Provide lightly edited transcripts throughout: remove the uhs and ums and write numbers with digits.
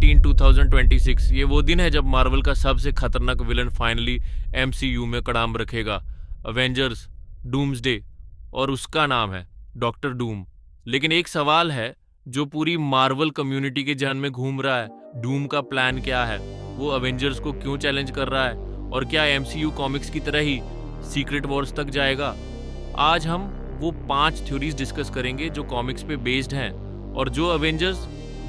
9/18/2026 ये वो दिन है जब मार्वल का सबसे खतरनाक विलन फाइनली एमसीयू में कड़ाम रखेगा। अवेंजर्स डूम्सडे, और उसका नाम है डॉक्टर डूम। लेकिन एक सवाल है जो पूरी मार्वल कम्युनिटी के जहन में घूम रहा है, डूम का प्लान क्या है? वो अवेंजर्स को क्यों चैलेंज कर रहा है? और क्या एमसीयू कॉमिक्स की तरह ही सीक्रेट वॉर्स तक जाएगा? आज हम वो 5 थ्योरीज डिस्कस करेंगे जो कॉमिक्स पे बेस्ड हैं और जो अवेंजर्स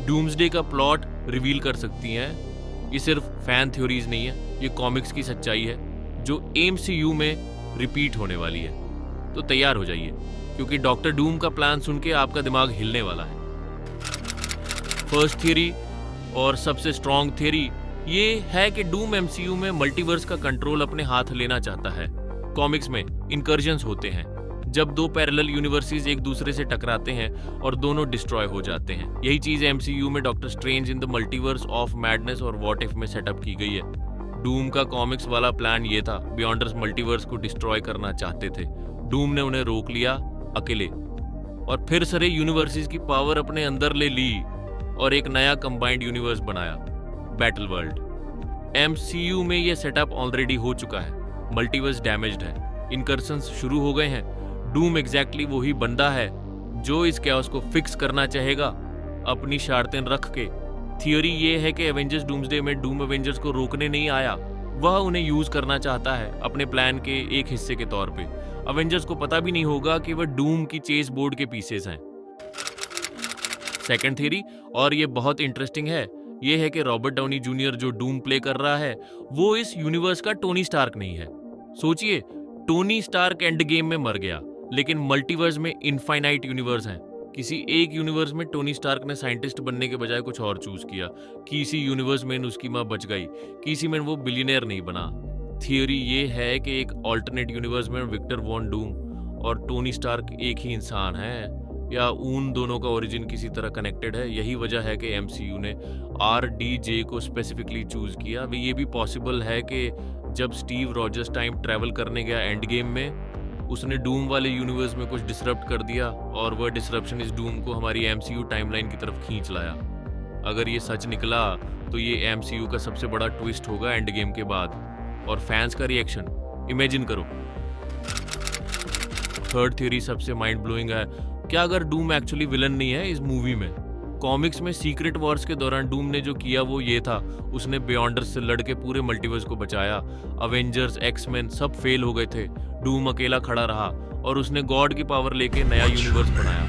डूम्सडे का प्लॉट रिवील कर सकती हैं। ये सिर्फ फैन थ्योरीज नहीं है, ये कॉमिक्स की सच्चाई है जो एमसीयू में रिपीट होने वाली है। तो तैयार हो जाइए, क्योंकि डॉक्टर डूम का प्लान सुन के आपका दिमाग हिलने वाला है। फर्स्ट थ्योरी और सबसे स्ट्रॉन्ग थ्योरी ये है कि डूम एमसीयू में मल्टीवर्स का कंट्रोल अपने हाथ लेना चाहता है। कॉमिक्स में इनकर्जन्स होते हैं जब दो पैरेलल यूनिवर्सेस एक दूसरे से टकराते हैं और दोनों डिस्ट्रॉय हो जाते हैं। यही चीज एमसीयू में doctor strange in the multiverse of madness और व्हाट इफ में सेटअप की गई है। डूम का कॉमिक्स वाला प्लान ये था, बियॉन्डर्स मल्टीवर्स को डिस्ट्रॉय करना चाहते थे। डूम ने उन्हें रोक लिया अकेले और फिर सारे यूनिवर्सेस की पावर अपने अंदर ले ली और एक नया कंबाइंड यूनिवर्स बनाया, बैटल वर्ल्ड। एमसीयू में ये सेटअप ऑलरेडी हो चुका है, मल्टीवर्स डैमेज्ड है, इनकर्शंस शुरू हो गए हैं। डूम एग्जैक्टली वही बंदा है जो इस कैओस को फिक्स करना चाहेगा अपनी शर्तें रख के। थियोरी ये है कि एवेंजर्स डूम्सडे में डूम एवेंजर्स को रोकने नहीं आया, वह उन्हें यूज करना चाहता है अपने प्लान के एक हिस्से के तौर पे। अवेंजर्स को पता भी नहीं होगा कि वह डूम की चेस बोर्ड के पीसेस हैं। सेकंड थियोरी, और ये बहुत इंटरेस्टिंग है, ये है कि रॉबर्ट डाउनी जूनियर जो डूम प्ले कर रहा है वो इस यूनिवर्स का टोनी स्टार्क नहीं है। सोचिए, टोनी स्टार्क एंड गेम में मर गया, लेकिन मल्टीवर्स में इनफाइनाइट यूनिवर्स हैं। किसी एक यूनिवर्स में टोनी स्टार्क ने साइंटिस्ट बनने के बजाय कुछ और चूज किया, किसी यूनिवर्स में उसकी माँ बच गई, किसी में वो बिलियनर नहीं बना। थियोरी ये है कि एक ऑल्टरनेट यूनिवर्स में विक्टर वॉन डूम और टोनी स्टार्क एक ही इंसान है, या उन दोनों का ओरिजिन किसी तरह कनेक्टेड है। यही वजह है कि एमसीयू ने RDJ को स्पेसिफिकली चूज किया। ये भी पॉसिबल है कि जब स्टीव रॉजर्स टाइम ट्रैवल करने गया एंड गेम में, उसने डूम वाले यूनिवर्स में कुछ डिसरप्ट कर दिया और वह डिसरप्शन इस डूम को हमारी एमसीयू टाइमलाइन की तरफ खींच लाया। अगर ये सच निकला तो ये एमसीयू का सबसे बड़ा ट्विस्ट होगा एंड गेम के बाद, और फैंस का रिएक्शन इमेजिन करो। थर्ड थ्योरी सबसे माइंड ब्लोइंग है, क्या अगर डूम एक्चुअली विलन नहीं है इस मूवी में? कॉमिक्स में सीक्रेट वॉर्स के दौरान डूम ने जो किया वो ये था, उसने बियॉन्डर्स से लड़के पूरे मल्टीवर्स को बचाया। अवेंजर्स, एक्समैन सब फेल हो गए थे, डूम अकेला खड़ा रहा और उसने गॉड की पावर लेके नया यूनिवर्स बनाया।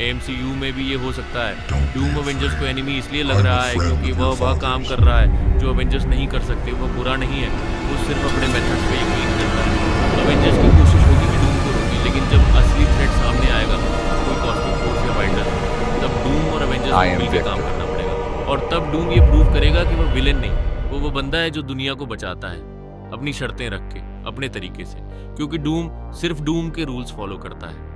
एमसीयू में भी ये हो सकता है। डूम अवेंजर्स को एनिमी इसलिए लग रहा है क्योंकि वह काम कर रहा है जो अवेंजर्स नहीं कर सकते। वह बुरा नहीं है, वो सिर्फ अपने मेथड्स पे यकीन करता है। अवेंजर्स की कोशिश होगी कि डूम को रोके, लेकिन जब असली थ्रेट सामने आएगा, कोई कॉस्मिक फोर्स या बाइंडर, तब डूम और अवेंजर्स को मिलकर काम करना पड़ेगा। और तब डूम ये प्रूव करेगा कि वह विलेन नहीं, वो बंदा है जो दुनिया को बचाता है अपनी शर्तें रख के, अपने तरीके से, क्योंकि डूम सिर्फ डूम के रूल्स फॉलो करता है।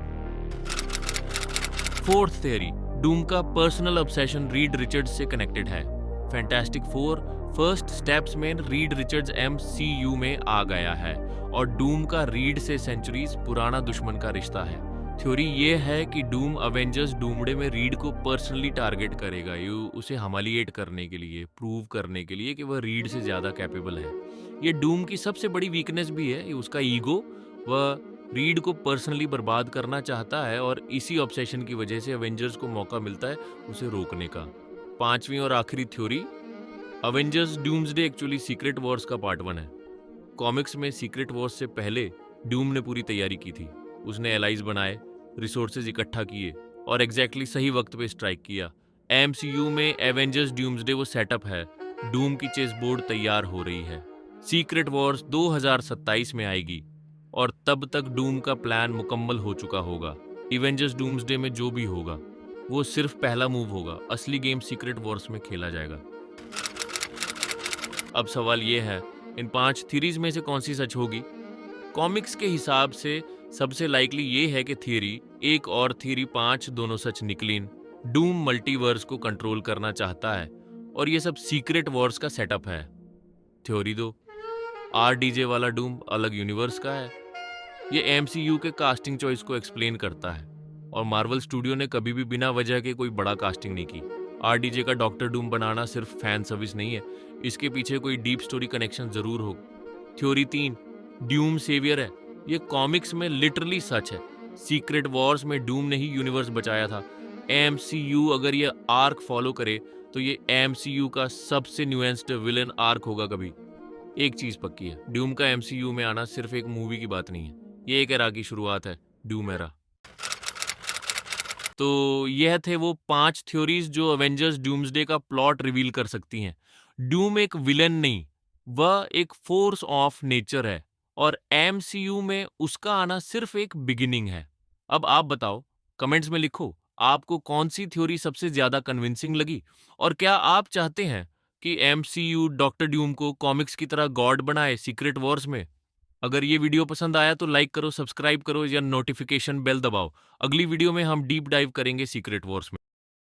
फोर्थ थियरी, डूम का पर्सनल ऑब्सेशन रीड रिचर्ड्स से कनेक्टेड है। फैंटास्टिक फोर फर्स्ट स्टेप्स में रीड रिचर्ड्स एमसीयू में आ गया है और डूम का रीड से सेंचुरीज पुराना दुश्मन का रिश्ता है। थ्योरी ये है कि डूम अवेंजर्स डूमडे में रीड को पर्सनली टारगेट करेगा, उसे हमलिएट करने के लिए, प्रूव करने के लिए कि वह रीड से ज्यादा कैपेबल है। ये डूम की सबसे बड़ी वीकनेस भी है, उसका ईगो। वह रीड को पर्सनली बर्बाद करना चाहता है और इसी ऑब्सेशन की वजह से अवेंजर्स को मौका मिलता है उसे रोकने का। पांचवी और आखिरी theory, Avengers doomsday actually secret Wars का पार्ट 1 है। कॉमिक्स में सीक्रेट वॉर्स से पहले डूम ने पूरी तैयारी की थी। उसने एलाइज बनाए, रिसोर्सेज इकट्ठा किए और एग्जैक्टली सही वक्त पे स्ट्राइक किया। एमसीयू में एवेंजर्स डूम्सडे वो सेटअप है, डूम की चेस बोर्ड तैयार हो रही है। सीक्रेट वॉर्स 2027 में आएगी और तब तक डूम का प्लान मुकम्मल हो चुका होगा। एवेंजर्स डूम्सडे में जो भी होगा वो सिर्फ पहला मूव होगा, असली गेम सीक्रेट वॉर्स में खेला जाएगा। अब सवाल ये है, इन 5 थ्योरीज में से कौन सी सच होगी? कॉमिक्स के हिसाब से सबसे लाइकली ये है कि थ्योरी 1 और थ्योरी 5 दोनों सच निकली। डूम मल्टीवर्स को कंट्रोल करना चाहता है और ये सब सीक्रेट वॉर्स का सेटअप है। थ्योरी 2, RDJ वाला डूम अलग यूनिवर्स का है। ये एमसीयू के कास्टिंग चॉइस को एक्सप्लेन करता है और मार्वल स्टूडियो ने कभी भी बिना वजह के कोई बड़ा कास्टिंग नहीं की। आरडीजे का डॉक्टर डूम बनाना सिर्फ फैन सर्विस नहीं है, इसके पीछे कोई डीप स्टोरी कनेक्शन जरूर हो। थ्योरी 3, ड्यूम सेवियर है। ये कॉमिक्स में लिटरली सच है। सीक्रेट वॉर्स में डूम ने ही यूनिवर्स बचाया था। एमसीयू अगर ये आर्क फॉलो करे तो ये एमसीयू का सबसे न्यूएस्ट विलन आर्क होगा कभी। एक चीज पक्की है, ड्यूम का एमसीयू में आना सिर्फ एक मूवी की बात नहीं है, ये एक एरा की शुरुआत है, ड्यूम एरा। तो यह थे वो 5 थ्योरीज जो अवेंजर्स डूम्सडे का प्लॉट रिवील कर सकती हैं। डूम एक विलन नहीं, वह एक फोर्स ऑफ नेचर है और एमसीयू में उसका आना सिर्फ एक बिगिनिंग है। अब आप बताओ, कमेंट्स में लिखो, आपको कौन सी थ्योरी सबसे ज्यादा कन्विंसिंग लगी और क्या आप चाहते हैं कि एमसीयू डॉक्टर डूम को कॉमिक्स की तरह गॉड बनाए सीक्रेट वॉर्स में? अगर ये वीडियो पसंद आया तो लाइक करो, सब्सक्राइब करो या नोटिफिकेशन बेल दबाओ। अगली वीडियो में हम डीप डाइव करेंगे सीक्रेट वॉर्स में।